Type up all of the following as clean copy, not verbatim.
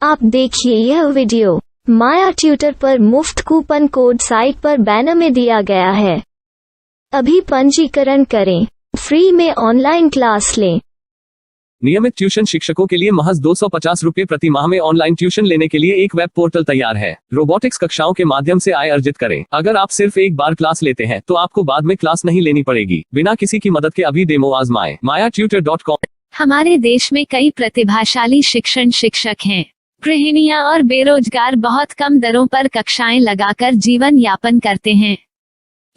आप देखिए यह वीडियो माया ट्यूटर पर मुफ्त कूपन कोड साइट पर बैनर में दिया गया है। अभी पंजीकरण करें, फ्री में ऑनलाइन क्लास लें। नियमित ट्यूशन शिक्षकों के लिए महज 250 रुपये प्रति माह में ऑनलाइन ट्यूशन लेने के लिए एक वेब पोर्टल तैयार है। रोबोटिक्स कक्षाओं के माध्यम से आय अर्जित करें। अगर आप सिर्फ एक बार क्लास लेते हैं तो आपको बाद में क्लास नहीं लेनी पड़ेगी। बिना किसी की मदद के अभी डेमो आजमाएं। mayaTutor.com। हमारे देश में कई प्रतिभाशाली शिक्षक हैं। गृहिणियां और बेरोजगार बहुत कम दरों पर कक्षाएं लगाकर जीवन यापन करते हैं,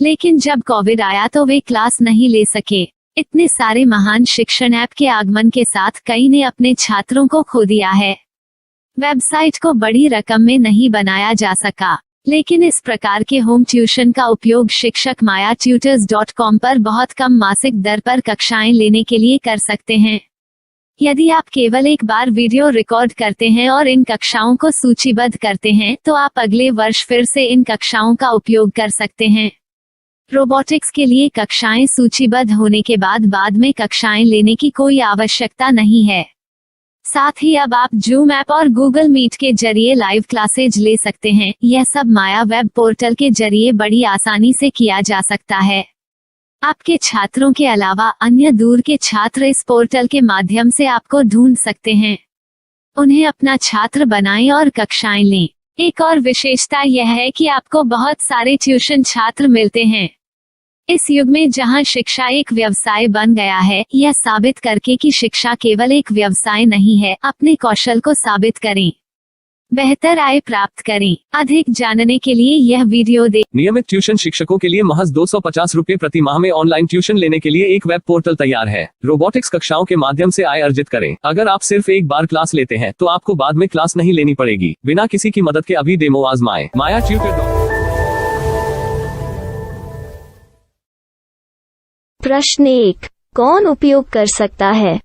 लेकिन जब कोविड आया तो वे क्लास नहीं ले सके। इतने सारे महान शिक्षण ऐप के आगमन के साथ कई ने अपने छात्रों को खो दिया है। वेबसाइट को बड़ी रकम में नहीं बनाया जा सका, लेकिन इस प्रकार के होम ट्यूशन का उपयोग शिक्षक mayaTutors.com पर बहुत कम मासिक दर पर कक्षाएं लेने के लिए कर सकते हैं। यदि आप केवल एक बार वीडियो रिकॉर्ड करते हैं और इन कक्षाओं को सूचीबद्ध करते हैं तो आप अगले वर्ष फिर से इन कक्षाओं का उपयोग कर सकते हैं। रोबोटिक्स के लिए कक्षाएं सूचीबद्ध होने के बाद में कक्षाएं लेने की कोई आवश्यकता नहीं है। साथ ही अब आप जूम ऐप और गूगल मीट के जरिए लाइव क्लासेज ले सकते हैं। यह सब माया वेब पोर्टल के जरिए बड़ी आसानी से किया जा सकता है। आपके छात्रों के अलावा अन्य दूर के छात्र इस पोर्टल के माध्यम से आपको ढूंढ सकते हैं। उन्हें अपना छात्र बनाएं और कक्षाएं लें। एक और विशेषता यह है कि आपको बहुत सारे ट्यूशन छात्र मिलते हैं। इस युग में जहां शिक्षा एक व्यवसाय बन गया है, यह साबित करके कि शिक्षा केवल एक व्यवसाय नहीं है, अपने कौशल को साबित करें, बेहतर आय प्राप्त करें। अधिक जानने के लिए यह वीडियो देखें। नियमित ट्यूशन शिक्षकों के लिए महज 250 रुपये प्रति माह में ऑनलाइन ट्यूशन लेने के लिए एक वेब पोर्टल तैयार है। रोबोटिक्स कक्षाओं के माध्यम से आय अर्जित करें। अगर आप सिर्फ एक बार क्लास लेते हैं तो आपको बाद में क्लास नहीं लेनी पड़ेगी। बिना किसी की मदद के अभी डेमो आजमाएं। mayaTutor। प्रश्न 1, कौन उपयोग कर सकता है?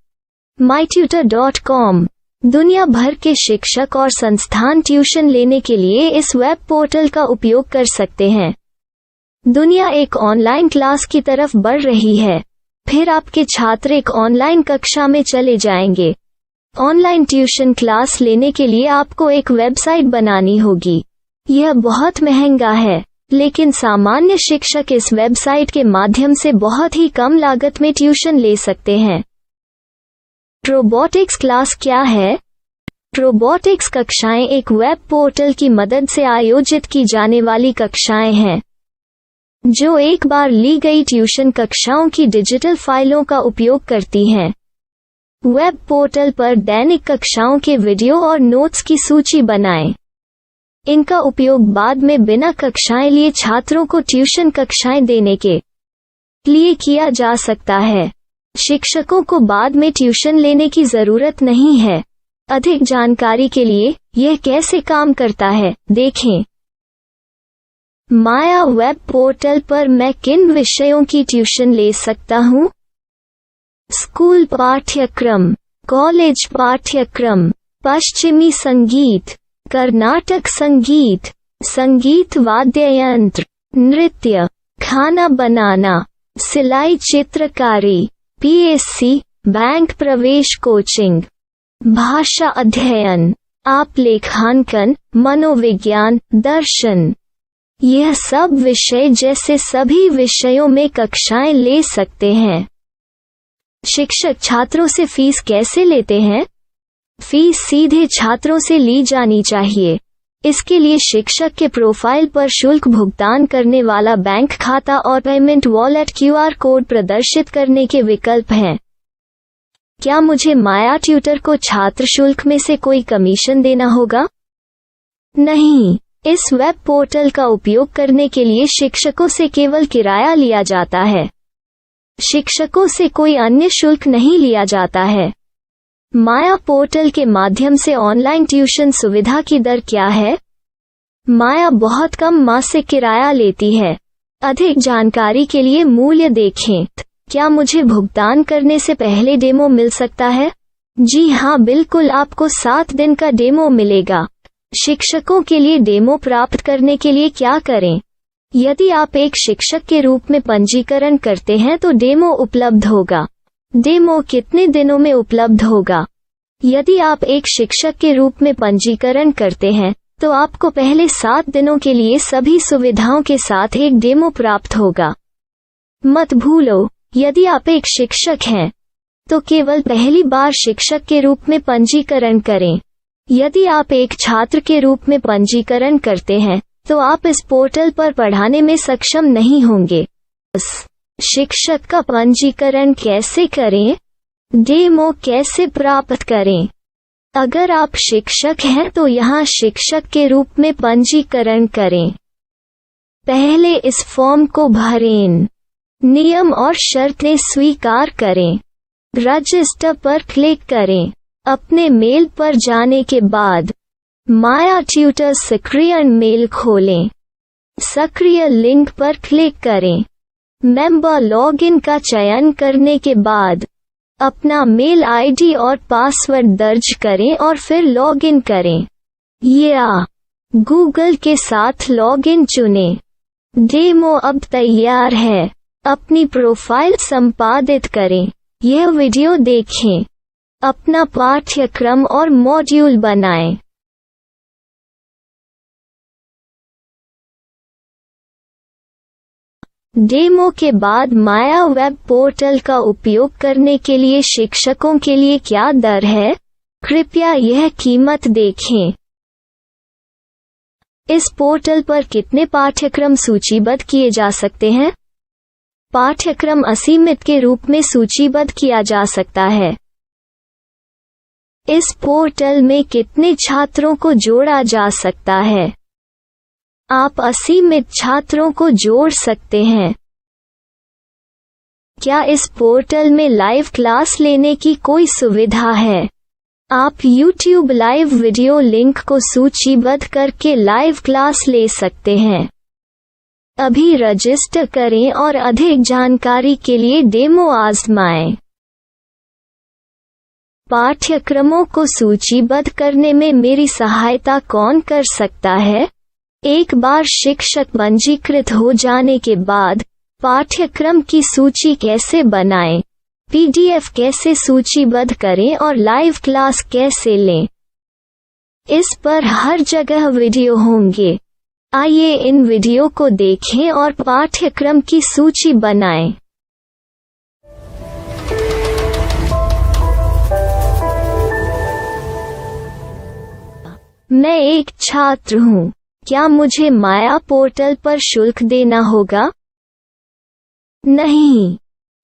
myTutor.com। दुनिया भर के शिक्षक और संस्थान ट्यूशन लेने के लिए इस वेब पोर्टल का उपयोग कर सकते हैं। दुनिया एक ऑनलाइन क्लास की तरफ बढ़ रही है। फिर आपके छात्र एक ऑनलाइन कक्षा में चले जाएंगे। ऑनलाइन ट्यूशन क्लास लेने के लिए आपको एक वेबसाइट बनानी होगी। यह बहुत महंगा है, लेकिन सामान्य शिक्षक इस वेबसाइट के माध्यम से बहुत ही कम लागत में ट्यूशन ले सकते हैं। रोबोटिक्स क्लास क्या है? रोबोटिक्स कक्षाएं एक वेब पोर्टल की मदद से आयोजित की जाने वाली कक्षाएं हैं, जो एक बार ली गई ट्यूशन कक्षाओं की डिजिटल फाइलों का उपयोग करती हैं। वेब पोर्टल पर दैनिक कक्षाओं के वीडियो और नोट्स की सूची बनाएं। इनका उपयोग बाद में बिना कक्षाएं लिए छात्रों को ट्यूशन कक्षाएं देने के लिए किया जा सकता है। शिक्षकों को बाद में ट्यूशन लेने की जरूरत नहीं है। अधिक जानकारी के लिए यह कैसे काम करता है, देखें। माया वेब पोर्टल पर मैं किन विषयों की ट्यूशन ले सकता हूँ? स्कूल पाठ्यक्रम, कॉलेज पाठ्यक्रम, पश्चिमी संगीत, कर्नाटक संगीत, संगीत वाद्य यंत्र, नृत्य, खाना बनाना, सिलाई चित्रकारी, PSC, बैंक प्रवेश कोचिंग, भाषा अध्ययन, आप लेखांकन, मनोविज्ञान, दर्शन। यह सब विषय जैसे सभी विषयों में कक्षाएं ले सकते हैं। शिक्षक छात्रों से फीस कैसे लेते हैं? फीस सीधे छात्रों से ली जानी चाहिए। इसके लिए शिक्षक के प्रोफाइल पर शुल्क भुगतान करने वाला बैंक खाता और पेमेंट वॉलेट QR कोड प्रदर्शित करने के विकल्प हैं। क्या मुझे माया ट्यूटर को छात्र शुल्क में से कोई कमीशन देना होगा? नहीं, इस वेब पोर्टल का उपयोग करने के लिए शिक्षकों से केवल किराया लिया जाता है। शिक्षकों से कोई अन्य शुल्क नहीं लिया जाता है। माया पोर्टल के माध्यम से ऑनलाइन ट्यूशन सुविधा की दर क्या है? माया बहुत कम मासिक किराया लेती है। अधिक जानकारी के लिए मूल्य देखें। क्या मुझे भुगतान करने से पहले डेमो मिल सकता है? जी हाँ, बिल्कुल, आपको 7 दिन का डेमो मिलेगा। शिक्षकों के लिए डेमो प्राप्त करने के लिए क्या करें? यदि आप एक शिक्षक के रूप में पंजीकरण करते हैं तो डेमो उपलब्ध होगा। डेमो कितने दिनों में उपलब्ध होगा? यदि आप एक शिक्षक के रूप में पंजीकरण करते हैं तो आपको पहले 7 दिनों के लिए सभी सुविधाओं के साथ एक डेमो प्राप्त होगा। मत भूलो, यदि आप एक शिक्षक हैं तो केवल पहली बार शिक्षक के रूप में पंजीकरण करें। यदि आप एक छात्र के रूप में पंजीकरण करते हैं तो आप इस पोर्टल पर पढ़ाने में सक्षम नहीं होंगे। शिक्षक का पंजीकरण कैसे करें? डेमो कैसे प्राप्त करें? अगर आप शिक्षक हैं तो यहाँ शिक्षक के रूप में पंजीकरण करें। पहले इस फॉर्म को भरें। नियम और शर्तें स्वीकार करें। रजिस्टर पर क्लिक करें। अपने मेल पर जाने के बाद माया ट्यूटर सक्रिय मेल खोलें। सक्रिय लिंक पर क्लिक करें। मेंबर लॉगिन का चयन करने के बाद अपना मेल आईडी और पासवर्ड दर्ज करें और फिर लॉगिन करें या गूगल के साथ लॉगिन चुनें। डेमो अब तैयार है। अपनी प्रोफाइल संपादित करें। यह वीडियो देखें। अपना पाठ्यक्रम और मॉड्यूल बनाएं। डेमो के बाद माया वेब पोर्टल का उपयोग करने के लिए शिक्षकों के लिए क्या दर है? कृपया यह कीमत देखें। इस पोर्टल पर कितने पाठ्यक्रम सूचीबद्ध किए जा सकते हैं? पाठ्यक्रम असीमित के रूप में सूचीबद्ध किया जा सकता है। इस पोर्टल में कितने छात्रों को जोड़ा जा सकता है? आप असीमित छात्रों को जोड़ सकते हैं। क्या इस पोर्टल में लाइव क्लास लेने की कोई सुविधा है? आप YouTube लाइव वीडियो लिंक को सूचीबद्ध करके लाइव क्लास ले सकते हैं। अभी रजिस्टर करें और अधिक जानकारी के लिए डेमो आजमाएं। पाठ्यक्रमों को सूचीबद्ध करने में मेरी सहायता कौन कर सकता है? एक बार शिक्षक पंजीकृत हो जाने के बाद पाठ्यक्रम की सूची कैसे बनाएं, PDF कैसे सूचीबद्ध करें और लाइव क्लास कैसे लें, इस पर हर जगह वीडियो होंगे। आइए इन वीडियो को देखें और पाठ्यक्रम की सूची बनाएं। मैं एक छात्र हूँ। क्या मुझे माया पोर्टल पर शुल्क देना होगा? नहीं,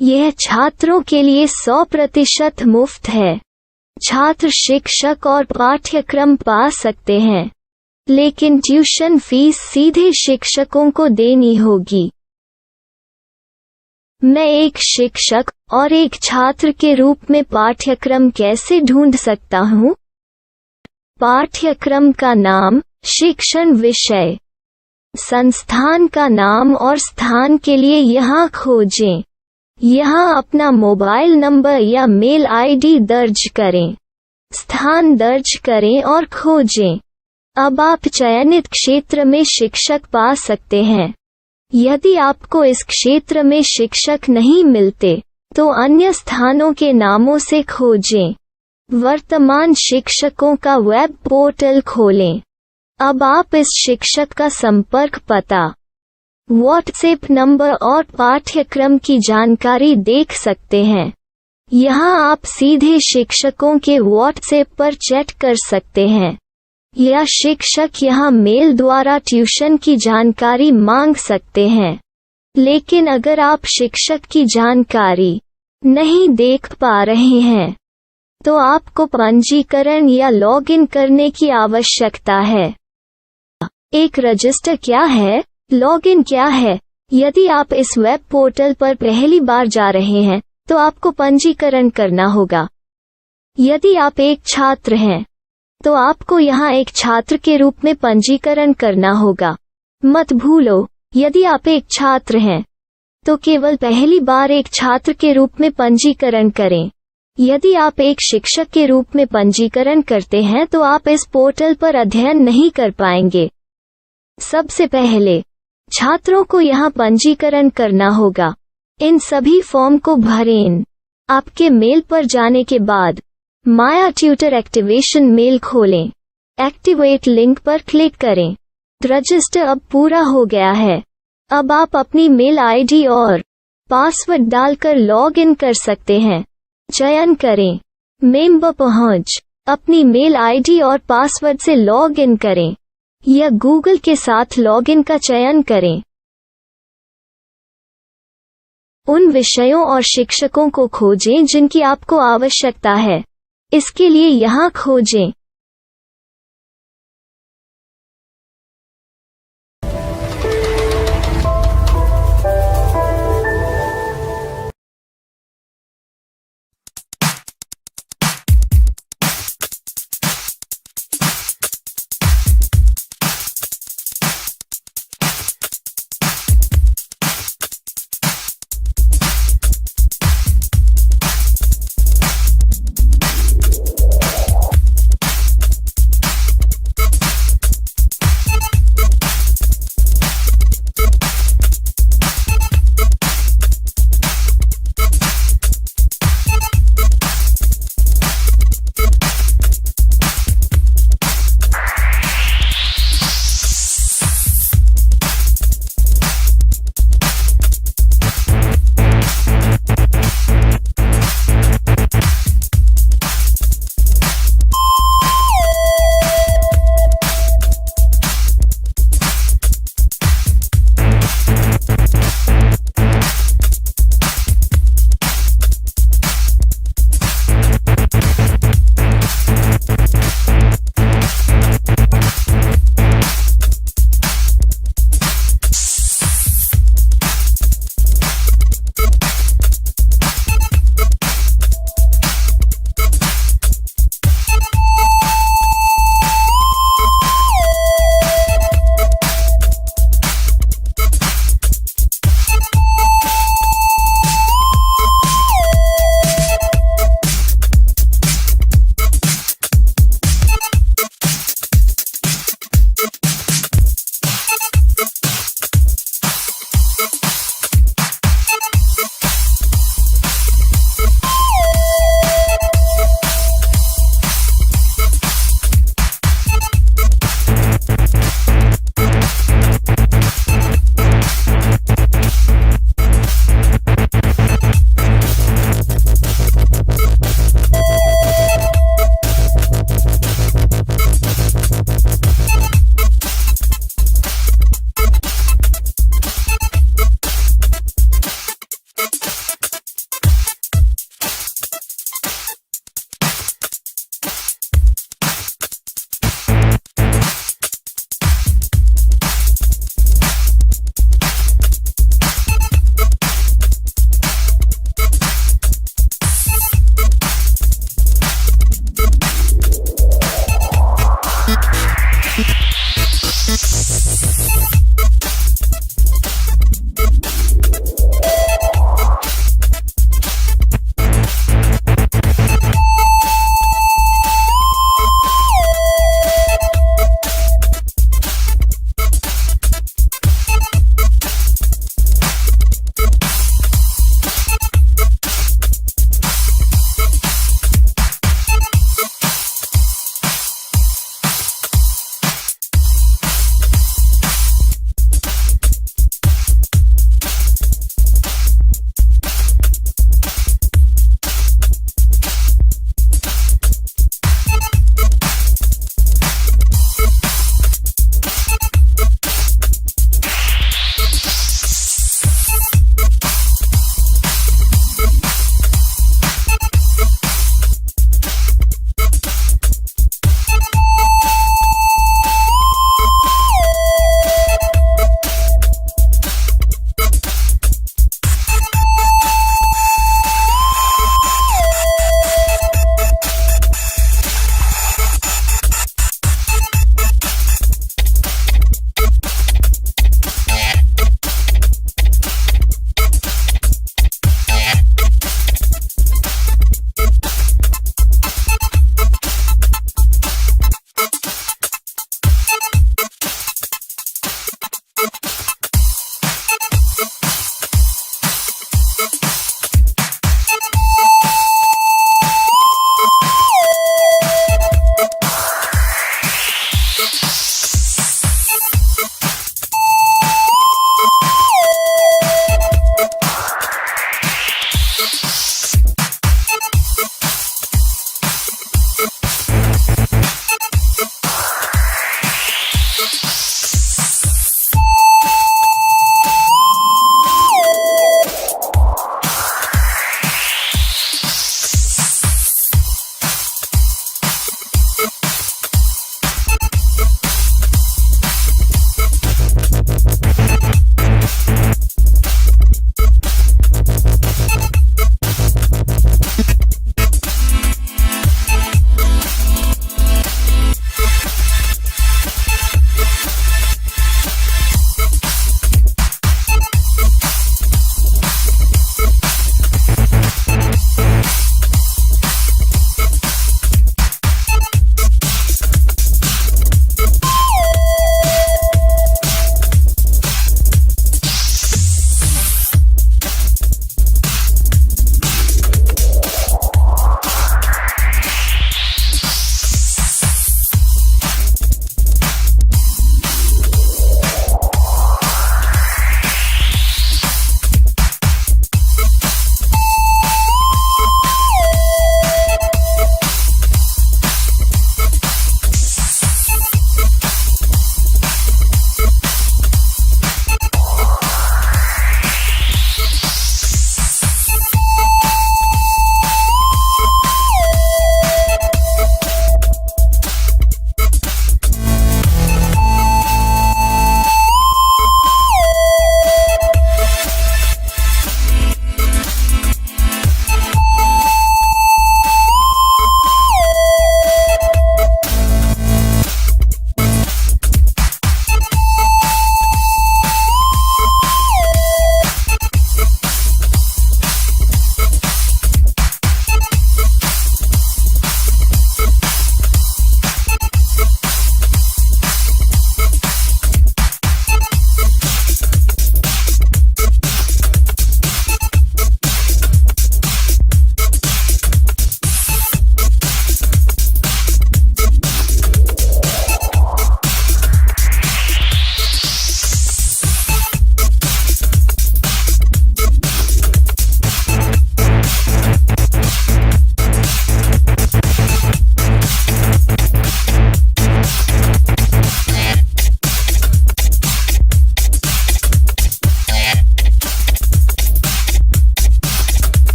यह छात्रों के लिए 100% मुफ्त है। छात्र शिक्षक और पाठ्यक्रम पा सकते हैं, लेकिन ट्यूशन फीस सीधे शिक्षकों को देनी होगी। मैं एक शिक्षक और एक छात्र के रूप में पाठ्यक्रम कैसे ढूंढ सकता हूँ? पाठ्यक्रम का नाम, शिक्षण विषय, संस्थान का नाम और स्थान के लिए यहाँ खोजें। यहाँ अपना मोबाइल नंबर या मेल आईडी दर्ज करें। स्थान दर्ज करें और खोजें। अब आप चयनित क्षेत्र में शिक्षक पा सकते हैं। यदि आपको इस क्षेत्र में शिक्षक नहीं मिलते तो अन्य स्थानों के नामों से खोजें। वर्तमान शिक्षकों का वेब पोर्टल खोलें। अब आप इस शिक्षक का संपर्क पता, व्हाट्सएप नंबर और पाठ्यक्रम की जानकारी देख सकते हैं। यहाँ आप सीधे शिक्षकों के व्हाट्सएप पर चैट कर सकते हैं या शिक्षक यहाँ मेल द्वारा ट्यूशन की जानकारी मांग सकते हैं। लेकिन अगर आप शिक्षक की जानकारी नहीं देख पा रहे हैं तो आपको पंजीकरण या लॉगिन करने की आवश्यकता है। एक रजिस्टर क्या है? लॉगिन क्या है? यदि आप इस वेब पोर्टल पर पहली बार जा रहे हैं तो आपको पंजीकरण करना होगा। यदि आप एक छात्र हैं तो आपको यहाँ एक छात्र के रूप में पंजीकरण करना होगा। मत भूलो, यदि आप एक छात्र हैं तो केवल पहली बार एक छात्र के रूप में पंजीकरण करें। यदि आप एक शिक्षक के रूप में पंजीकरण करते हैं तो आप इस पोर्टल पर अध्ययन नहीं कर पाएंगे। सबसे पहले छात्रों को यहाँ पंजीकरण करना होगा। इन सभी फॉर्म को भरें। आपके मेल पर जाने के बाद माया ट्यूटर एक्टिवेशन मेल खोलें। एक्टिवेट लिंक पर क्लिक करें। रजिस्टर अब पूरा हो गया है। अब आप अपनी मेल आईडी और पासवर्ड डालकर लॉग इन कर सकते हैं। चयन करें मेंबर पहुंच। अपनी मेल आईडी और पासवर्ड से लॉग इन करें या गूगल के साथ लॉगिन का चयन करें। उन विषयों और शिक्षकों को खोजें जिनकी आपको आवश्यकता है। इसके लिए यहाँ खोजें।